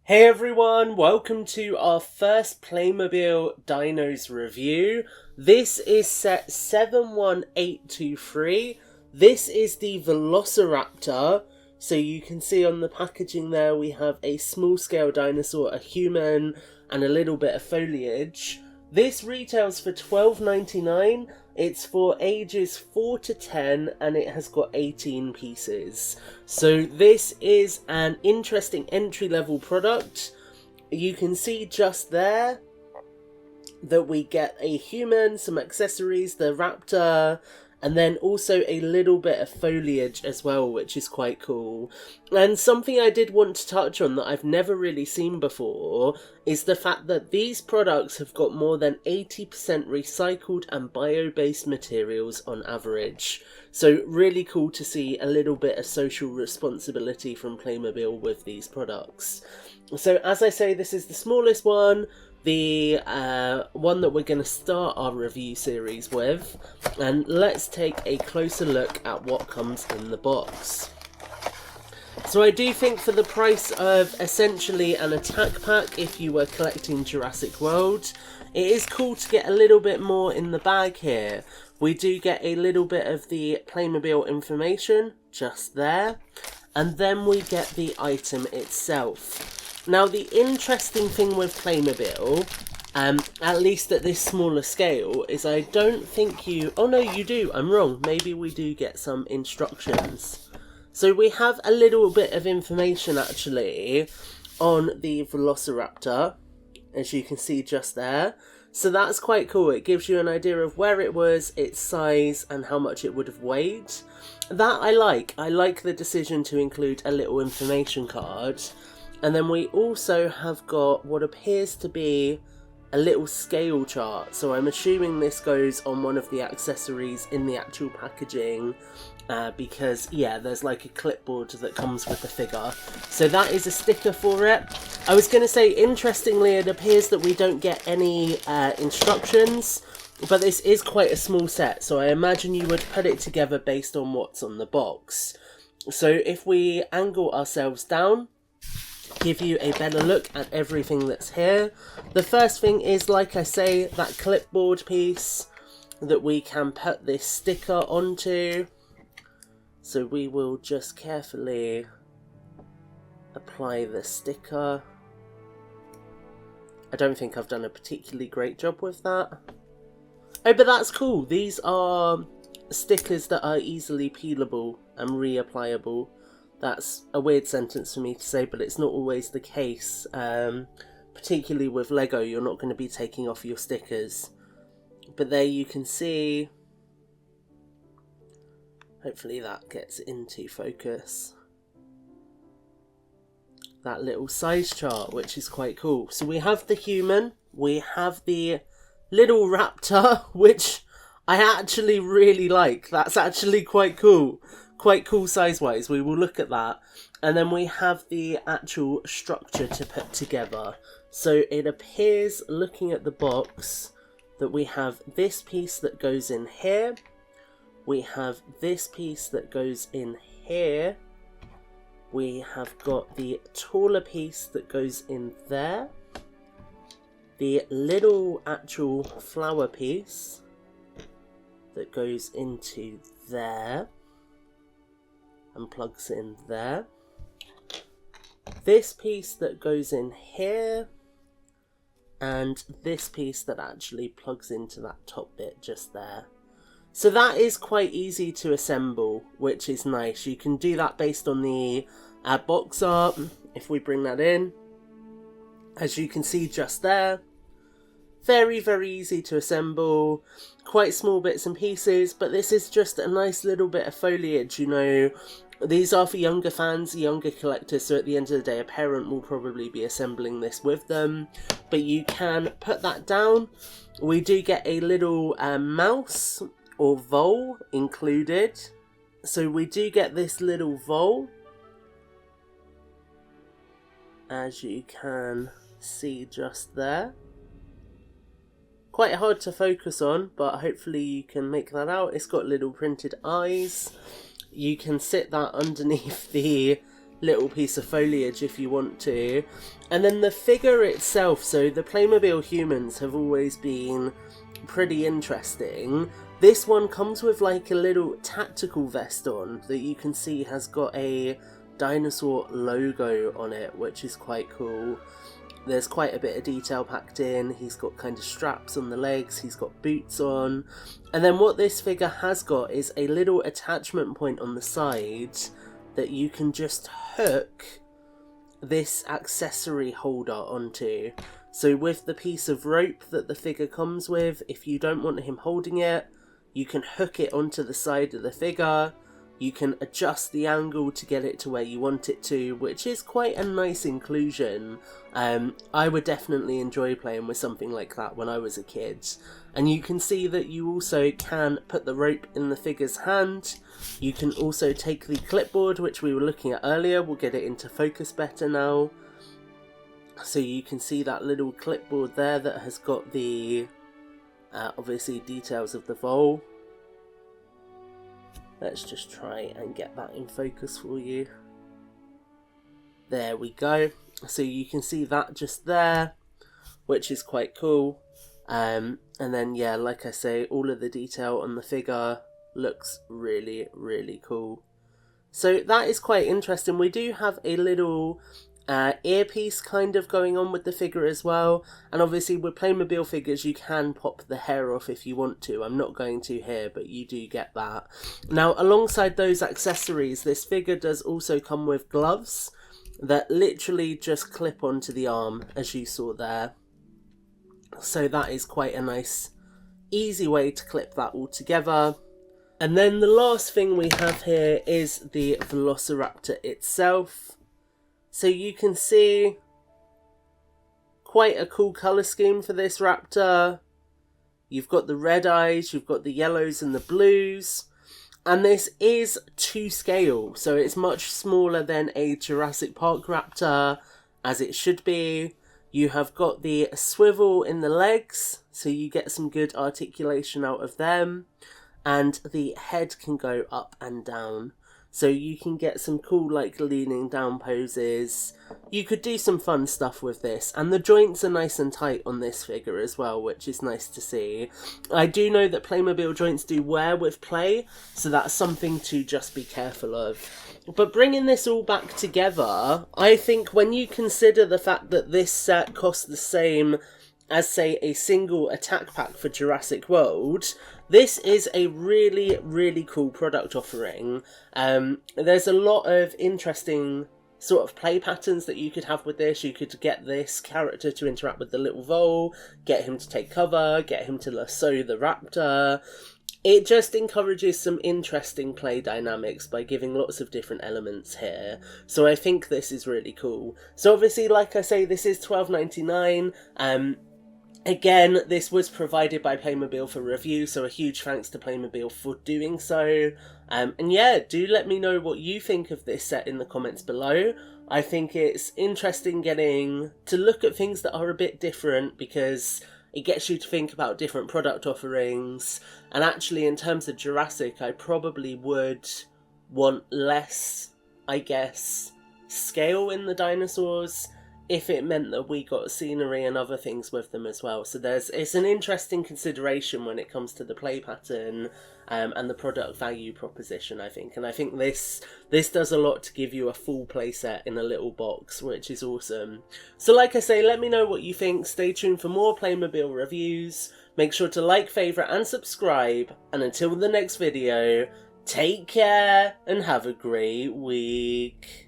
Hey everyone, welcome to our first Playmobil Dinos review. This is set 71823. This is the Velociraptor. So you can see on the packaging there we have a small scale dinosaur, a human, and a little bit of foliage. This retails for $12.99. It's for ages 4 to 10 and it has got 18 pieces. So this is an interesting entry level product. You can see just there that we get a human, some accessories, the raptor, and then also a little bit of foliage as well, which is quite cool. And something I did want to touch on that I've never really seen before is the fact that these products have got more than 80% recycled and bio-based materials on average. So really cool to see a little bit of social responsibility from Playmobil with these products. So as I say, this is the smallest one. The one that we're going to start our review series with, and let's take a closer look at what comes in the box. So I do think for the price of essentially an attack pack if you were collecting Jurassic World, it is cool to get a little bit more in the bag here. We do get a little bit of the Playmobil information just there, and then we get the item itself. Now, the interesting thing with Playmobil, at least at this smaller scale, is I don't think you... Oh no, you do. I'm wrong. Maybe we do get some instructions. So we have a little bit of information, actually, on the Velociraptor, as you can see just there. So that's quite cool. It gives you an idea of where it was, its size, and how much it would have weighed. That I like. I like the decision to include a little information card. And then we also have got what appears to be a little scale chart. So I'm assuming this goes on one of the accessories in the actual packaging. Because, yeah, there's like a clipboard that comes with the figure. So that is a sticker for it. I was going to say, interestingly, it appears that we don't get any instructions. But this is quite a small set. So I imagine you would put it together based on what's on the box. So if we angle ourselves down, give you a better look at everything that's here. The first thing is, like I say, that clipboard piece that we can put this sticker onto. So we will just carefully apply the sticker. I don't think I've done a particularly great job with that. Oh, but that's cool. These are stickers that are easily peelable and reapplyable. That's a weird sentence for me to say, but it's not always the case. Particularly with Lego, you're not going to be taking off your stickers. But there you can see. Hopefully that gets into focus. That little size chart, which is quite cool. So we have the human. We have the little raptor, which I actually really like. That's actually quite cool. Quite cool size-wise, we will look at that. And then we have the actual structure to put together. So it appears, looking at the box, that we have this piece that goes in here. We have this piece that goes in here. We have got the taller piece that goes in there. The little actual flower piece that goes into there. And plugs in there. This piece that goes in here, and this piece that actually plugs into that top bit just there. So that is quite easy to assemble, which is nice. You can do that based on the box art. If we bring that in, as you can see just there, very, very easy to assemble. Quite small bits and pieces, but this is just a nice little bit of foliage, you know. These are for younger fans, younger collectors, so at the end of the day a parent will probably be assembling this with them. But you can put that down. We do get a little mouse or vole included. So we do get this little vole, as you can see just there. Quite hard to focus on, but hopefully you can make that out. It's got little printed eyes. You can sit that underneath the little piece of foliage if you want to. And then the figure itself, so the Playmobil humans have always been pretty interesting. This one comes with like a little tactical vest on that you can see has got a dinosaur logo on it, which is quite cool. There's quite a bit of detail packed in. He's got kind of straps on the legs, he's got boots on. And then what this figure has got is a little attachment point on the side that you can just hook this accessory holder onto. So with the piece of rope that the figure comes with, if you don't want him holding it, you can hook it onto the side of the figure. You can adjust the angle to get it to where you want it to, which is quite a nice inclusion. I would definitely enjoy playing with something like that when I was a kid. And you can see that you also can put the rope in the figure's hand. You can also take the clipboard, which we were looking at earlier. We'll get it into focus better now. So you can see that little clipboard there that has got the, obviously, details of the vole. Let's just try and get that in focus for you. There we go. So you can see that just there, which is quite cool. And then, yeah, like I say, all of the detail on the figure looks really, really cool. So that is quite interesting. We do have a little earpiece kind of going on with the figure as well, and obviously with Playmobil figures you can pop the hair off if you want to. I'm not going to here, but you do get that. Now alongside those accessories, this figure does also come with gloves that literally just clip onto the arm, as you saw there. So that is quite a nice easy way to clip that all together. And then the last thing we have here is the Velociraptor itself. So you can see quite a cool colour scheme for this raptor. You've got the red eyes, you've got the yellows and the blues. And this is to scale, so it's much smaller than a Jurassic Park raptor, as it should be. You have got the swivel in the legs, so you get some good articulation out of them. And the head can go up and down. So you can get some cool like leaning down poses. You could do some fun stuff with this, and the joints are nice and tight on this figure as well, which is nice to see. I do know that Playmobil joints do wear with play, so that's something to just be careful of. But bringing this all back together, I think when you consider the fact that this set costs the same as, say, a single attack pack for Jurassic World, this is a really, really cool product offering. There's a lot of interesting sort of play patterns that you could have with this. You could get this character to interact with the little vole, get him to take cover, get him to lasso the raptor. It just encourages some interesting play dynamics by giving lots of different elements here. So I think this is really cool. So obviously, like I say, this is $12.99. Again, this was provided by Playmobil for review, so a huge thanks to Playmobil for doing so. And yeah, do let me know what you think of this set in the comments below. I think it's interesting getting to look at things that are a bit different, because it gets you to think about different product offerings. And actually, in terms of Jurassic, I probably would want less, I guess, scale in the dinosaurs, if it meant that we got scenery and other things with them as well. So it's an interesting consideration when it comes to the play pattern and the product value proposition, I think. And I think this does a lot to give you a full play set in a little box, which is awesome. So like I say, let me know what you think. Stay tuned for more Playmobil reviews. Make sure to like, favourite and subscribe. And until the next video, take care and have a great week.